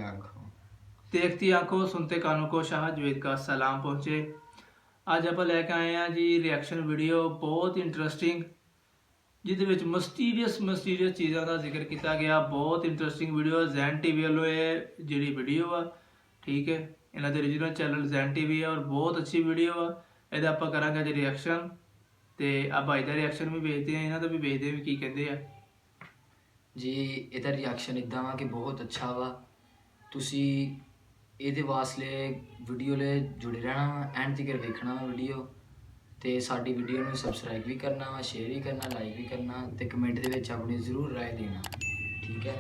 आंखों देखती आंखों सुनते कानों को शाह जवेद का सलाम पहुंचे। ਅੱਜ ਆਪਾਂ ਲੈ ਕੇ ਆਏ ਆ ਜੀ ਰਿਐਕਸ਼ਨ ਵੀਡੀਓ ਬਹੁਤ ਇੰਟਰਸਟਿੰਗ, ਜਿਹਦੇ ਵਿੱਚ ਮਸਟੀਰੀਅਸ ਚੀਜ਼ਾਂ ਦਾ ਜ਼ਿਕਰ ਕੀਤਾ ਗਿਆ। ਬਹੁਤ ਇੰਟਰਸਟਿੰਗ ਵੀਡੀਓ ਜ਼ੈਨ ਟੀਵੀ ਵੱਲੋਂ ਇਹ ਜਿਹੜੀ ਵੀਡੀਓ ਆ, ਠੀਕ ਹੈ, ਇਹਨਾਂ ਦੇ ਓਰੀਜਨਲ ਚੈਨਲ ਜ਼ੈਨ ਟੀਵੀ ਹੈ ਔਰ ਬਹੁਤ ਅੱਛੀ ਵੀਡੀਓ ਆ। ਇਹਦਾ ਆਪਾਂ ਕਰਾਂਗੇ ਜੀ ਰਿਐਕਸ਼ਨ ਤੇ ਆ ਭਾਈ ਦਾ ਰਿਐਕਸ਼ਨ ਵੀ ਵੇਖਦੇ ਆ, ਇਹਨਾਂ ਦਾ ਵੀ ਵੇਖਦੇ ਆ ਵੀ ਕੀ ਕਹਿੰਦੇ ਆ ਜੀ। ਇਹਦਾ ਰਿਐਕਸ਼ਨ ਇਦਾਂ ਵਾ ਕਿ ਬਹੁਤ ਅੱਛਾ ਵਾ। ਤੁਸੀਂ ਇਹਦੇ ਵਾਸਤੇ ਵੀਡੀਓ ਲਈ ਜੁੜੇ ਰਹਿਣਾ ਵਾ, ਐਂਡ ਤੱਕ ਵੇਖਣਾ ਵਾ ਵੀਡੀਓ, ਤੇ ਸਾਡੀ ਵੀਡੀਓ ਨੂੰ ਸਬਸਕ੍ਰਾਈਬ ਵੀ करना वा, शेयर भी करना, लाइक भी करना, ਤੇ ਕਮੈਂਟ ਦੇ ਵਿੱਚ ਆਪਣੀ ਜ਼ਰੂਰ ਰਾਏ ਦੇਣਾ, ਠੀਕ ਹੈ।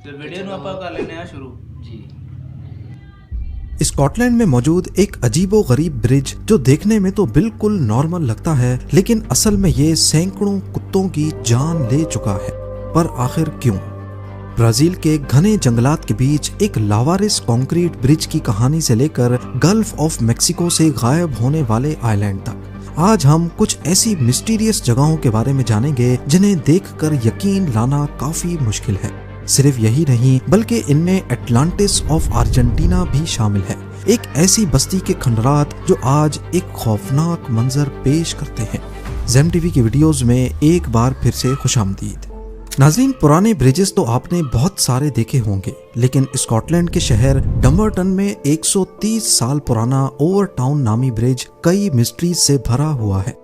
ਤੇ ਵੀਡੀਓ ਨੂੰ ਆਪਾਂ ਕਰ ਲੈਨੇ ਆ शुरू जी। स्कॉटलैंड में मौजूद एक अजीबो गरीब ब्रिज जो देखने में तो बिल्कुल नॉर्मल लगता है, लेकिन असल में ये सैकड़ों कुत्तों की जान ले चुका है। पर आखिर क्यों? ब्राजील के घने जंगलात के बीच एक लावारिस कंक्रीट ब्रिज की कहानी से लेकर गल्फ ऑफ मेक्सिको से गायब होने वाले आइलैंड तक, आज हम कुछ ऐसी मिस्टीरियस जगहों के बारे में जानेंगे जिन्हें देखकर यकीन लाना काफी मुश्किल है। सिर्फ यही नहीं बल्कि इनमें एटलांटिस ऑफ अर्जेंटीना भी शामिल है, एक ऐसी बस्ती के खंडरात जो आज एक खौफनाक मंजर पेश करते हैं। ज़ेम टीवी की वीडियोस में एक बार फिर से खुशामदीद। नाज़रीन, पुराने ब्रिजेस तो आपने बहुत सारे देखे होंगे, लेकिन स्कॉटलैंड के शहर डम्बरटन में 130 साल पुराना ओवर टाउन नामी ब्रिज कई मिस्ट्रीज से भरा हुआ है।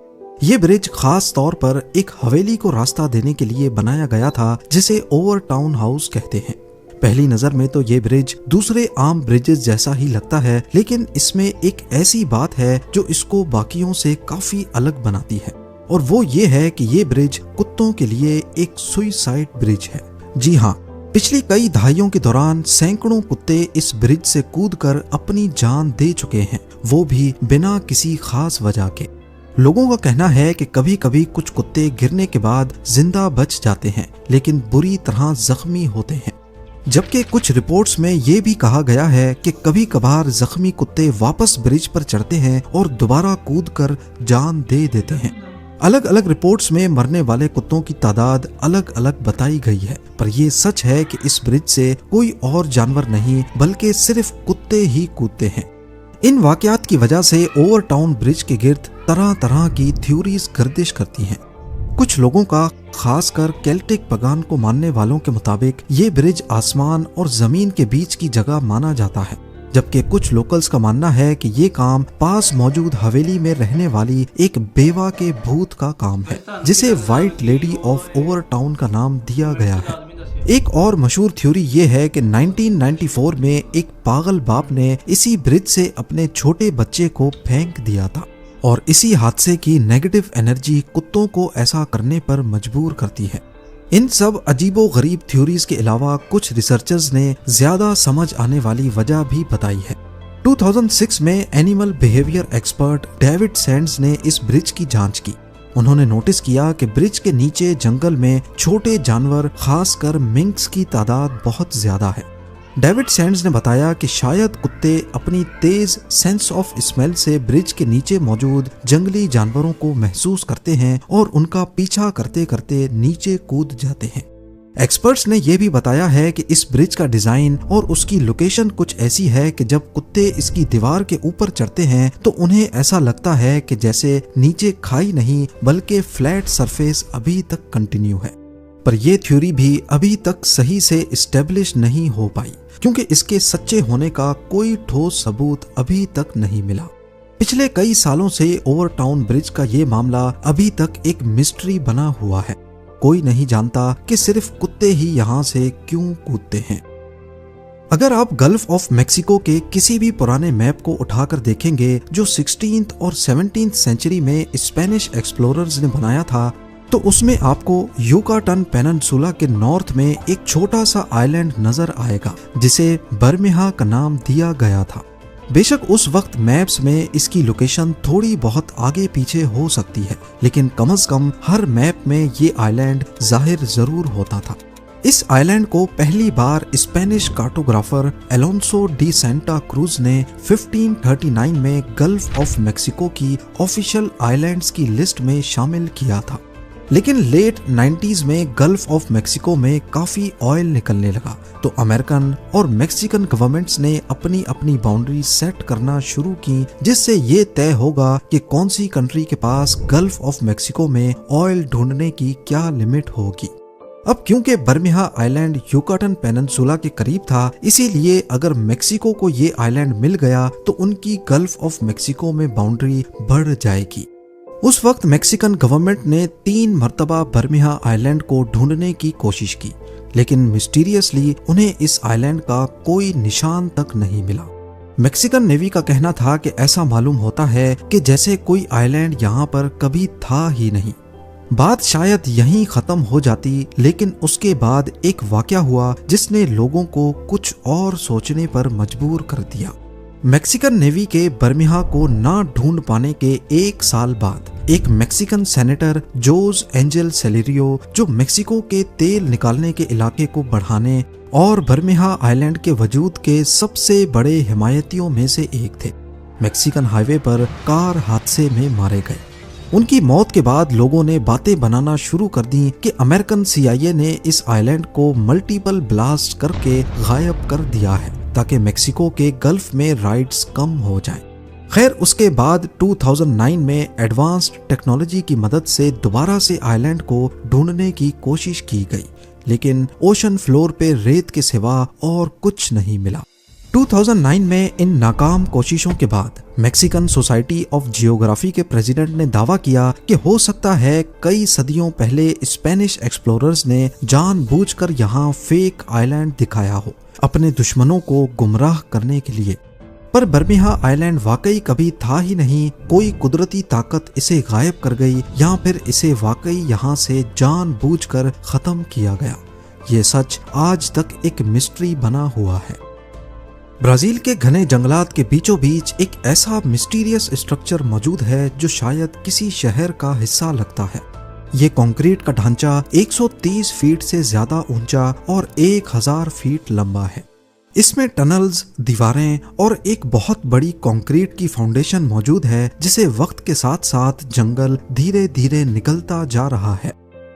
ये ब्रिज खास तौर पर एक हवेली को रास्ता देने के लिए बनाया गया था, जिसे ओवर टाउन हाउस कहते हैं। पहली नजर में तो ये ब्रिज दूसरे आम ब्रिजेस जैसा ही लगता है, लेकिन इसमें एक ऐसी बात है जो इसको बाकियों से काफी अलग बनाती है, और वो ये है कि ये ब्रिज कुत्तों के लिए एक सुइसाइड ब्रिज है। जी हाँ, पिछली कई दहाइयों के दौरान सैकड़ों कुत्ते इस ब्रिज से कूदकर अपनी जान दे चुके हैं, वो भी बिना किसी खास वजह के। लोगों का कहना है कि कभी कभी कुछ कुत्ते गिरने के बाद जिंदा बच जाते हैं, लेकिन बुरी तरह जख्मी होते हैं, जबकि कुछ रिपोर्ट्स में ये भी कहा गया है कि कभी कभार जख्मी कुत्ते वापस ब्रिज पर चढ़ते हैं और दोबारा कूदकर जान दे देते हैं। अलग अलग रिपोर्ट्स में मरने वाले कुत्तों की तादाद अलग अलग बताई गई है, पर यह सच है कि इस ब्रिज से कोई और जानवर नहीं बल्कि सिर्फ कुत्ते ही कूदते हैं। इन वाकयात की वजह से ओवर टाउन ब्रिज के गिर्द तरह तरह की थ्योरीज गर्दिश करती हैं। कुछ लोगों का, खासकर केल्टिक पगान को मानने वालों के मुताबिक, ये ब्रिज आसमान और जमीन के बीच की जगह माना जाता है, जबकि कुछ लोकल्स का मानना है कि ये काम पास मौजूद हवेली में रहने वाली एक बेवा के भूत का काम है, जिसे white lady of over town का नाम दिया गया है। एक और मशहूर थ्योरी ये है कि 1994 में एक पागल बाप ने इसी ब्रिज से अपने छोटे बच्चे को फेंक दिया था, और इसी हादसे की नेगेटिव एनर्जी कुत्तों को ऐसा करने पर मजबूर करती है। इन सब अजीबो गरीब थ्योरीज के अलावा कुछ रिसर्चर्स ने ज्यादा समझ आने वाली वजह भी बताई है। 2006 में animal behaviour expert David Sands ने इस ब्रिज की जांच की। उन्होंने नोटिस किया कि ब्रिज के नीचे जंगल में छोटे जानवर, खासकर मिंक्स की तादाद बहुत ज्यादा है। डेविड सैंड्स ने बताया कि शायद कुत्ते अपनी तेज सेंस ऑफ स्मेल से ब्रिज के नीचे मौजूद जंगली जानवरों को महसूस करते हैं और उनका पीछा करते करते नीचे कूद जाते हैं। एक्सपर्ट्स ने यह भी बताया है कि इस ब्रिज का डिजाइन और उसकी लोकेशन कुछ ऐसी है कि जब कुत्ते इसकी दीवार के ऊपर चढ़ते हैं तो उन्हें ऐसा लगता है कि जैसे नीचे खाई नहीं बल्कि फ्लैट सरफेस अभी तक कंटिन्यू है। पर यह थ्योरी भी अभी तक सही से इस्टेब्लिश नहीं हो पाई, क्योंकि इसके सच्चे होने का कोई ठोस सबूत अभी तक नहीं मिला। पिछले कई सालों से ओवर टाउन ब्रिज का ये मामला अभी तक एक मिस्ट्री बना हुआ है। कोई नहीं जानता कि सिर्फ कुत्ते ही यहाँ से क्यों कूदते हैं। अगर आप गल्फ ऑफ मेक्सिको के किसी भी पुराने मैप को उठाकर देखेंगे जो 16th और 17th सेंचुरी में स्पेनिश एक्सप्लोरर्स ने बनाया था, तो उसमें आपको युकाटन पेनिनसुला के नॉर्थ में एक छोटा सा आइलैंड नजर आएगा, जिसे बर्मेहा का नाम दिया गया था। बेशक उस वक्त मैप्स में इसकी लोकेशन थोड़ी बहुत आगे पीछे हो सकती है, लेकिन कम से कम हर मैप में ये आइलैंड जाहिर जरूर होता था। इस आइलैंड को पहली बार Spanish cartographer Alonso de Santa Cruz ने 1539 में गल्फ ऑफ मेक्सिको की ऑफिशियल आइलैंड्स की लिस्ट में शामिल किया था। लेकिन लेट 90s में गल्फ ऑफ मेक्सिको में काफी ऑयल निकलने लगा, तो अमेरिकन और मेक्सिकन गवर्नमेंट्स ने अपनी अपनी बाउंड्री सेट करना शुरू की, जिससे ये तय होगा कि कौन सी कंट्री के पास गल्फ ऑफ मेक्सिको में ऑयल ढूंढने की क्या लिमिट होगी। अब क्योंकि बर्मिहा आइलैंड यूकाटन पेनिनसुला के करीब था, इसीलिए अगर मेक्सिको को ये आइलैंड मिल गया तो उनकी गल्फ ऑफ मेक्सिको में बाउंड्री बढ़ जाएगी। उस वक्त मेक्सिकन गवर्नमेंट ने 3 मर्तबा बर्मिहा आइलैंड को ढूंढने की कोशिश की, लेकिन मिस्टीरियसली उन्हें इस आइलैंड का कोई निशान तक नहीं मिला। मेक्सिकन नेवी का कहना था कि ऐसा मालूम होता है कि जैसे कोई आइलैंड यहाँ पर कभी था ही नहीं। बात शायद यहीं खत्म हो जाती, लेकिन उसके बाद एक वाकया हुआ जिसने लोगों को कुछ और सोचने पर मजबूर कर दिया। मेक्सिकन नेवी के बर्मिहा को ना ढूंढ पाने के 1 साल बाद एक मेक्सिकन सेनेटर जोस एंजेल सेलेरियो, जो मेक्सिको के तेल निकालने के इलाके को बढ़ाने और बर्मिहा आइलैंड के वजूद के सबसे बड़े हिमायतियों में से एक थे, मेक्सिकन हाईवे पर कार हादसे में मारे गए। उनकी मौत के बाद लोगों ने बातें बनाना शुरू कर दी कि अमेरिकन CIA ने इस आइलैंड को मल्टीपल ब्लास्ट करके गायब कर दिया है ताकि मेक्सिको के गल्फ में राइड्स कम हो जाएं। खैर, उसके बाद 2009 में एडवांस्ड टेक्नोलॉजी की मदद से दोबारा से आइलैंड को ढूंढने की कोशिश की गई, लेकिन ओशन फ्लोर पे रेत के सिवा और कुछ नहीं मिला। 2009 में इन नाकाम कोशिशों के बाद मैक्सिकन सोसाइटी ऑफ जियोग्राफी के प्रेसिडेंट ने दावा किया कि हो सकता है कई सदियों पहले स्पेनिश एक्सप्लोरर्स ने जानबूझकर यहाँ फेक आइलैंड दिखाया हो, अपने दुश्मनों को गुमराह करने के लिए। पर बर्मिहा आइलैंड वाकई कभी था ही नहीं, कोई कुदरती ताकत इसे गायब कर गई या फिर इसे वाकई यहाँ से जानबूझकर खत्म किया गया। ये सच आज तक एक मिस्ट्री बना हुआ है। ब्राजील के घने जंगलात के बीचों बीच एक ऐसा मिस्टीरियस स्ट्रक्चर मौजूद है जो शायद किसी शहर का हिस्सा लगता है। ये कंक्रीट का ढांचा 130 फीट से ज्यादा ऊंचा और 1000 फीट लंबा है। इसमें टनल्स, दीवारें और एक बहुत बड़ी कंक्रीट की फाउंडेशन मौजूद है, जिसे वक्त के साथ साथ जंगल धीरे धीरे निकलता जा रहा है।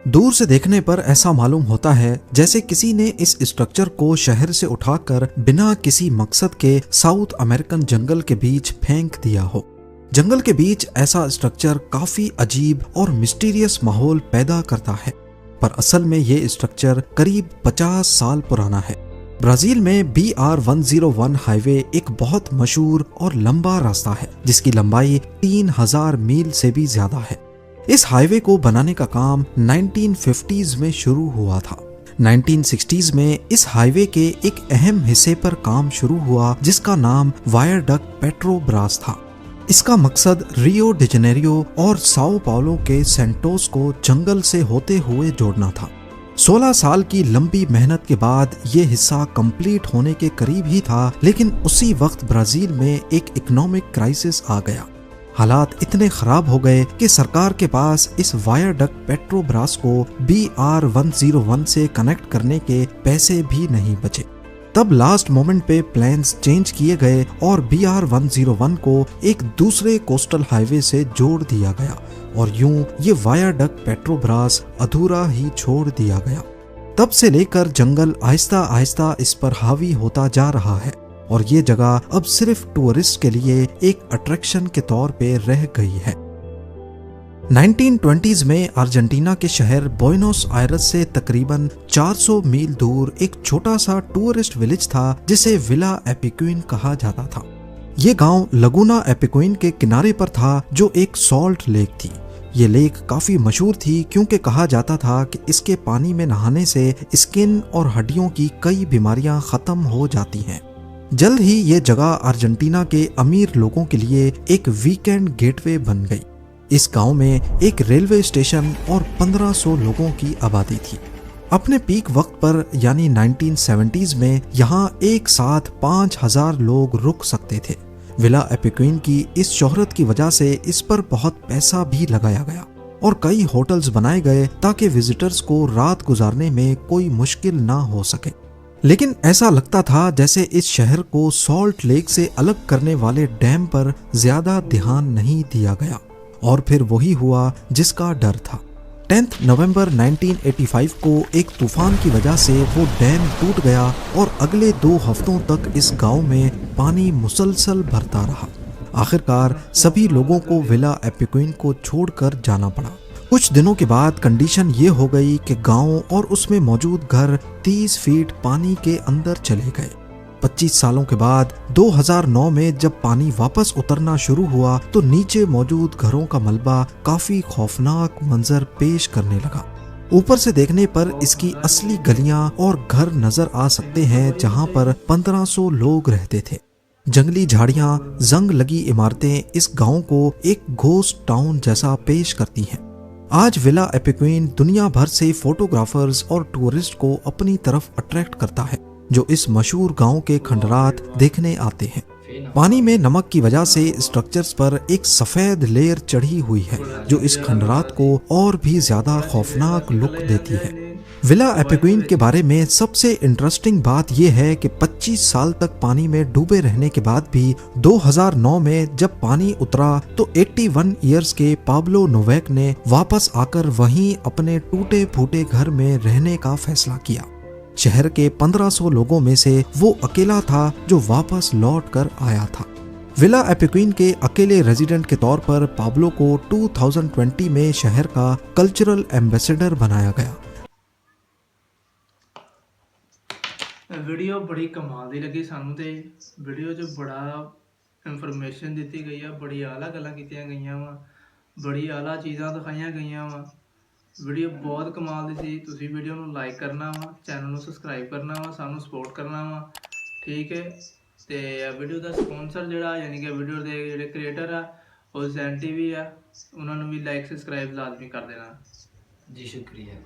दूर से देखने पर ऐसा मालूम होता है जैसे किसी ने इस स्ट्रक्चर को शहर से उठाकर बिना किसी मकसद के साउथ अमेरिकन जंगल के बीच फेंक दिया हो। जंगल के बीच ऐसा स्ट्रक्चर काफी अजीब और मिस्टीरियस माहौल पैदा करता है, पर असल में ये स्ट्रक्चर करीब 50 साल पुराना है। ब्राजील में BR-101 हाईवे एक बहुत मशहूर और लंबा रास्ता है, जिसकी लंबाई 3000 मील से भी ज्यादा है। इस हाईवे को बनाने का काम 1950s में शुरू हुआ था। 1960s में इस हाईवे के एक अहम हिस्से पर काम शुरू हुआ, जिसका नाम वायाडक्ट पेट्रोब्रास था। इसका मकसद रियो डी जेनेरियो और साओ पाउलो के सेंटोस को जंगल से होते हुए जोड़ना था। 16 साल की लंबी मेहनत के बाद ये हिस्सा कंप्लीट होने के करीब ही था, लेकिन उसी वक्त ब्राजील में एक इकोनॉमिक क्राइसिस आ गया। हालात इतने खराब हो गए कि सरकार के पास इस वायाडक्ट पेट्रोब्रास को BR-101 से कनेक्ट करने के पैसे भी नहीं बचे। तब लास्ट मोमेंट पे प्लान्स चेंज किए गए और BR-101 को एक दूसरे कोस्टल हाईवे से जोड़ दिया गया और यूं ये वायाडक्ट पेट्रोब्रास अधूरा ही छोड़ दिया गया। तब से लेकर जंगल आहिस्ता आहिस्ता इस पर हावी होता जा रहा है और ये जगह अब सिर्फ टूरिस्ट के लिए एक अट्रैक्शन के तौर पे रह गई है। 1920s में अर्जेंटीना के शहर बुएनोस आयरस से तकरीबन 400 मील दूर एक छोटा सा टूरिस्ट विलेज था, जिसे विला एपिक्विन कहा जाता था। ये गांव लगुना एपिक्विन के किनारे पर था, जो एक सॉल्ट लेक थी। ये लेक काफी मशहूर थी क्योंकि कहा जाता था कि इसके पानी में नहाने से स्किन और हड्डियों की कई बीमारियां खत्म हो जाती हैं। जल्द ही ये जगह अर्जेंटीना के अमीर लोगों के लिए एक वीकेंड गेटवे बन गई। इस गांव में एक रेलवे स्टेशन और 1500 लोगों की आबादी थी। अपने पीक वक्त पर यानी 1970s में यहाँ एक साथ 5000 लोग रुक सकते थे। विला एपिक्विन की इस शोहरत की वजह से इस पर बहुत पैसा भी लगाया गया और कई होटल्स बनाए गए ताकि विजिटर्स को रात गुजारने में कोई मुश्किल ना हो सके। लेकिन ऐसा लगता था जैसे इस शहर को सॉल्ट लेक से अलग करने वाले डैम पर ज्यादा ध्यान नहीं दिया गया और फिर वही हुआ जिसका डर था। 10 नवंबर 1985 को एक तूफान की वजह से वो डैम टूट गया और अगले 2 हफ्तों तक इस गांव में पानी मुसलसल भरता रहा। आखिरकार सभी लोगों को विला एपिक्वीन को छोड़कर जाना पड़ा। कुछ दिनों के बाद कंडीशन ये हो गई कि गांव और उसमें मौजूद घर 30 फीट पानी के अंदर चले गए। 25 सालों के बाद 2009 में जब पानी वापस उतरना शुरू हुआ तो नीचे मौजूद घरों का मलबा काफी खौफनाक मंजर पेश करने लगा। ऊपर से देखने पर इसकी असली गलियां और घर नजर आ सकते हैं जहां पर 1500 लोग रहते थे। जंगली झाड़ियां, जंग लगी इमारतें इस गांव को एक घोस्ट टाउन जैसा पेश करती हैं। आज विला एपिक्वीन दुनिया भर से फोटोग्राफर्स और टूरिस्ट को अपनी तरफ अट्रैक्ट करता है, जो इस मशहूर गांव के खंडरात देखने आते हैं। पानी में नमक की वजह से स्ट्रक्चर्स पर एक सफेद लेयर चढ़ी हुई है, जो इस खंडरात को और भी ज्यादा खौफनाक लुक देती है। विला एपिक्वीन के बारे में सबसे इंटरेस्टिंग बात यह है कि 25 साल तक पानी में डूबे रहने के बाद भी 2009 में जब पानी उतरा तो 81 इयर्स के पाब्लो नोवेक ने वापस आकर वहीं अपने टूटे फूटे घर में रहने का फैसला किया। शहर के 1500 लोगों में से वो अकेला था जो वापस लौट कर आया था। विला एपिक्वीन के अकेले रेजिडेंट के तौर पर पाब्लो को 2020 में शहर का कल्चरल एम्बेसडर बनाया गया। वीडियो बड़ी कमाल दी लगी सानू ते वीडियो च बड़ा इंफॉर्मेशन दी गई है, बड़ी आला गल्लां कीतियां गईयां वा, बड़ी आला चीज़ां दिखाईयां गईयां वा। वीडियो बहुत कमाल दी सी। तुसीं वीडियो नूं लाइक करना वा, चैनल नूं सबसक्राइब करना वा, सानू सपोर्ट करना वा, ठीक है। ते वीडियो दा स्पॉन्सर जिहड़ा यानी कि वीडियो दे जिहड़े क्रिएटर आ ਉਹ ZEN TV ਆ, ਉਹਨਾਂ ਨੂੰ ਵੀ ਲਾइक सब्सक्राइब लाजमी कर देना। जी शुक्रिया।